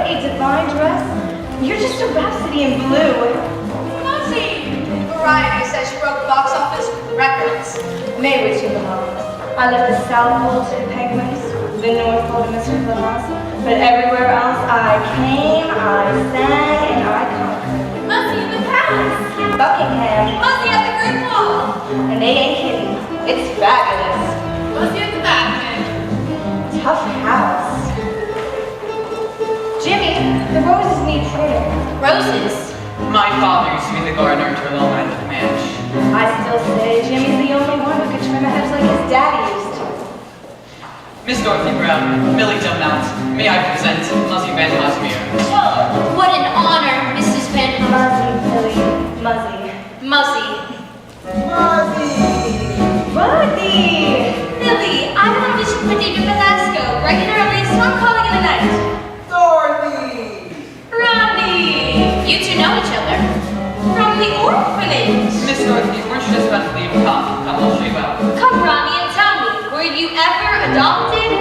a divine dress? You're just a rhapsody in blue. Muzzy! Variety says you broke box office records. May wish you belong. I left the South Pole to the Penguins, the North Pole to Mr. Clemens, but everywhere else I came, I sang, and I conquered. Muzzy in the palace! Buckingham. Muzzy at the Great Wall! And they ain't kidding. It's fabulous. Muzzy at the Batman! Tough house. Jimmy, the roses need pruning. Roses? My father used to be the gardener to a long of Comanche. I still say Jimmy's the only one who could trim a hedge like his daddy used to. Miss Dorothy Brown, Millie Dumount, may I present Muzzy Van Hosmere. Oh, what an honor, Mrs. Van Muzzy, Millie, Muzzy. Muzzy. Muzzy! Millie, I'm on a mission for David Velasco, bright and early, so I'm calling in the night. Dorothy! Rodney! You two know each other. From the orphanage. Miss Dorothy, weren't you just about to leave? Come, I'll show you out. Come, Rodney, and tell me, were you ever adopted?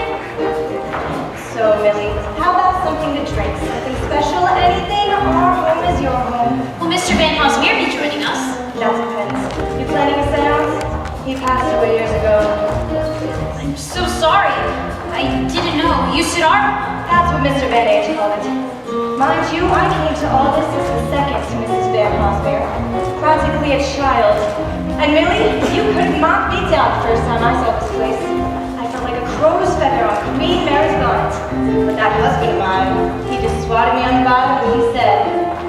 So, Millie, how about something to drink? Something special, anything? Our home is your home. Will Mr. Van Hosmere be joining us? That depends. You planning a seance? He passed away years ago. I'm so sorry. I didn't know. You said our... That's what Mr. Van H called it. Mind you, I came to all this as the second to Mrs. Van Hosmere. Practically a child. And Millie, you could not be down the first time I saw this place. I felt like a crow's feather on Queen Mary's bonnet. But that husband of mine, he just swatted me on the bottom and he said,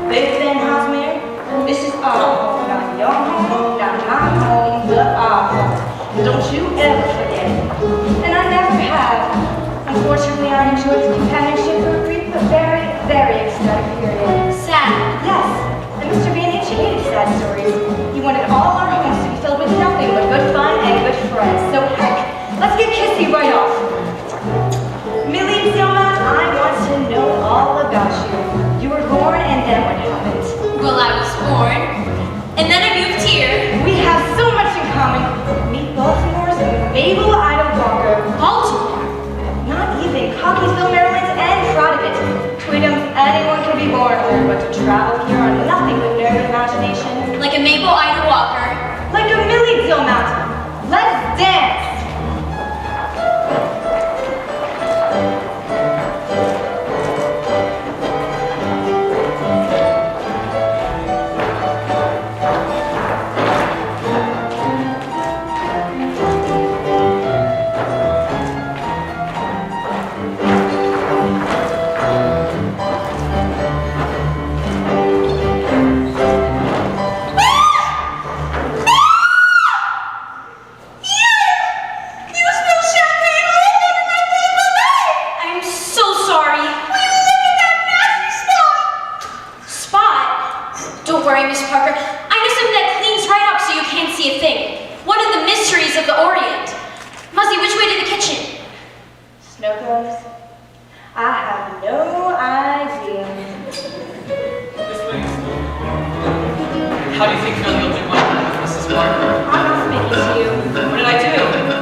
Miss Van Hosmere, this is our home, not your home, not my home, but our home. Don't you ever forget it. And I never have. Unfortunately, I enjoyed the companionship for a brief but very, very ecstatic period. Sad. Yes, and Mr. Van H hated sad stories. He wanted all our homes to be filled with nothing but good fun and good friends. So heck, let's get kissy right off. Millie Tillman, I want to know all about you. You were born and then what happened? Well, I was born, and then I moved here. We have so much in common. Meet Baltimore's Mabel Ida Walker. Baltimore. Not even Cockeysville, Maryland, and proud of it. Tweedums, anyone can be born here, but to travel here on nothing but nerve and imagination. Like a Mabel Ida Walker. Like a Millie Dill Mountain. Let's dance! How do you think Millie will do one night with Mrs. Walker? I'm not speaking to you. What did I do?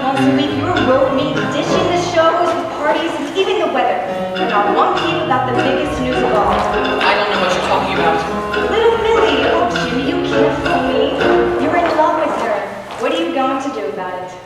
Once a week, you wrote me, dishing the shows, the parties, and even the weather. And not one peep about the biggest news of all. I don't know what you're talking about. Little Millie, oh Jimmy, you can't fool me. You're in love with her. What are you going to do about it?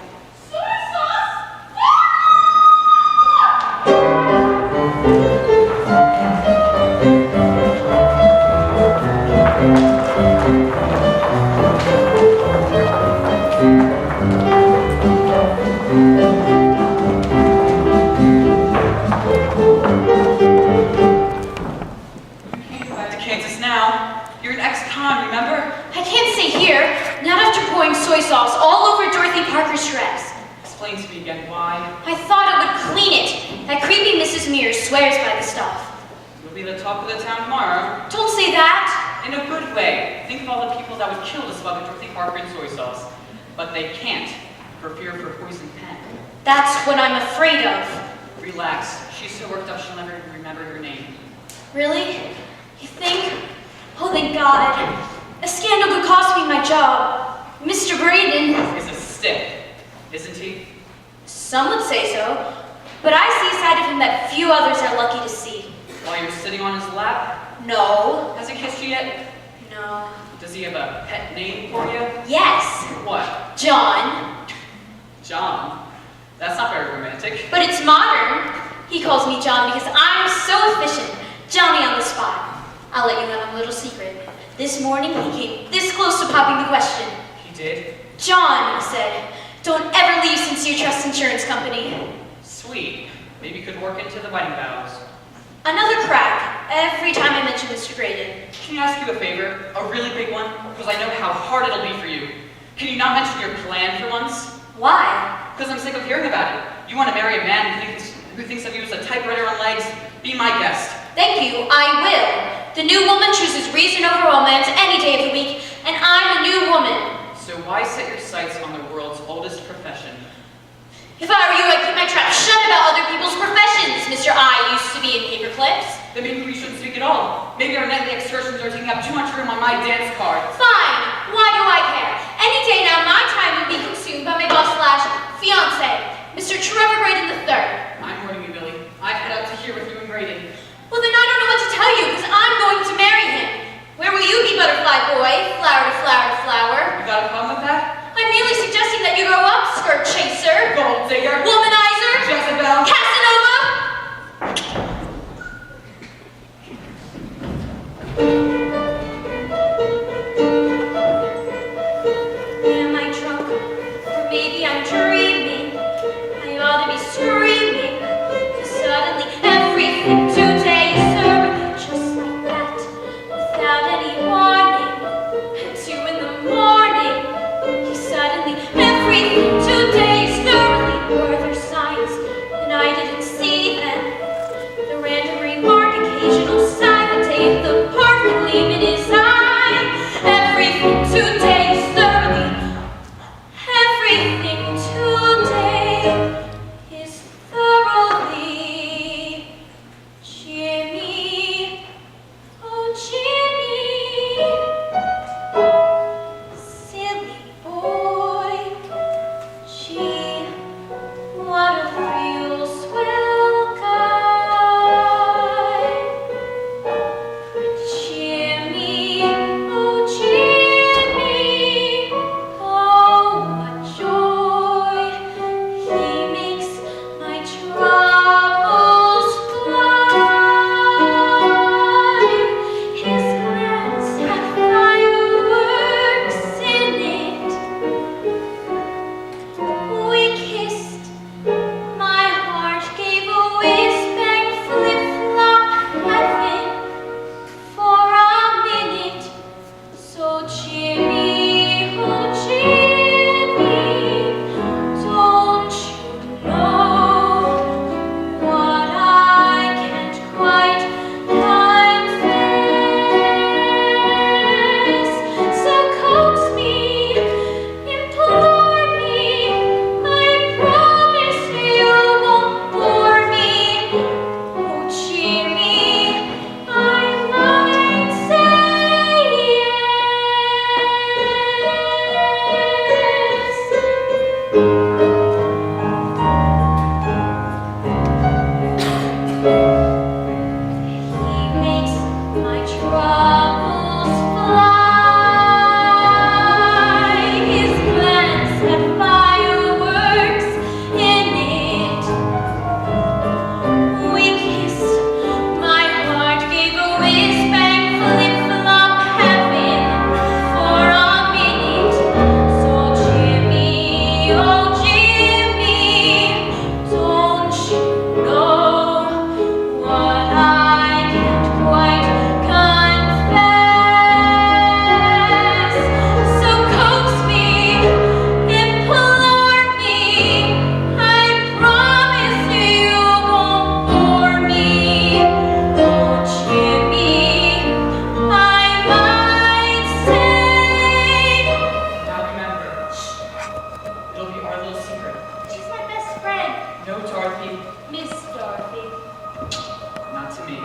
Remember? I can't stay here, not after pouring soy sauce all over Dorothy Parker's dress. Explain to me again why. I thought it would clean it. That creepy Mrs. Mears swears by the stuff. You'll be the talk of the town tomorrow. Don't say that. In a good way. Think of all the people that would kill to smuggle Dorothy Parker in soy sauce. But they can't, for fear of her poison pen. That's what I'm afraid of. Relax. She's so worked up she'll never even remember your name. Really? You think? Oh, thank God. A scandal could cost me my job. Mr. Braden is a stick, isn't he? Some would say so, but I see a side of him that few others are lucky to see. While you're sitting on his lap? No. Has he kissed you yet? No. Does he have a pet name for you? Yes. What? John. John? That's not very romantic. But it's modern. He calls me John because I'm so efficient. Johnny on the spot. I'll let you in on a little secret. This morning he came this close to popping the question. He did? John, he said, don't ever leave Sincere Trust Insurance Company. Sweet. Maybe you could work into the wedding vows. Another crack every time I mention Mr. Graydon. Can I ask you a favor? A really big one? Because I know how hard it'll be for you. Can you not mention your plan for once? Why? Because I'm sick of hearing about it. You want to marry a man who thinks of you as a typewriter on legs? Be my guest. Thank you, I will. The new woman chooses reason over romance any day of the week, and I'm a new woman. So why set your sights on the world's oldest profession? If I were you, I'd keep my trap shut about other people's professions. Mr. I used to be in paper clips. Then maybe we shouldn't speak at all. Maybe our nightly excursions are taking up too much room on my dance card. Fine. Why do I care? Any day now, my time would be consumed by my boss/fiance, Mr. Trevor Graydon III. I'm warning you, Millie. I've head out to here with you and Graydon. Well, then I don't know what to tell you, because I'm going to marry him. Where will you be, butterfly boy? Flower to flower to flower. You got a problem with that? I'm merely suggesting that you grow up, skirt chaser. Gold digger. Womanizer. Jezebel. Casanova. Am I drunk? Or maybe I'm dreaming. I ought to be screaming. 'Cause suddenly everything today is serving just like that. Without any warning. At 2 in the morning. Suddenly everything today is thoroughly were there signs. And I didn't see them. The random remark, occasional sigh, the tape, the perfect gleam in his eye. Everything today is thoroughly. Everything today is thoroughly. Jimmy, oh Jimmy, silly boy. Gee, what a real swell guy. Jimmy, oh Jimmy, oh what joy. He makes my troubles fly. His glance had fireworks in it. We kissed, my heart gave a whiz-bang flip-flop heaven for a minute. So Jimmy, oh Jimmy, don't you know what I can't quite confess? So coax me, implore me, I promise you won't bore me. Oh Jimmy, I might say He makes my troubles fly. His glance had fireworks in it. We kissed, my heart gave a whiz-bang flip-flop heaven for a minute. So Jimmy, oh Jimmy, don't you know what I can't quite confess? So coax me, implore me, I promise you won't bore me. Oh Jimmy, I might say. Now remember, it'll be our little secret. She's my best friend, No Dorothy, Miss Dorothy. not to me.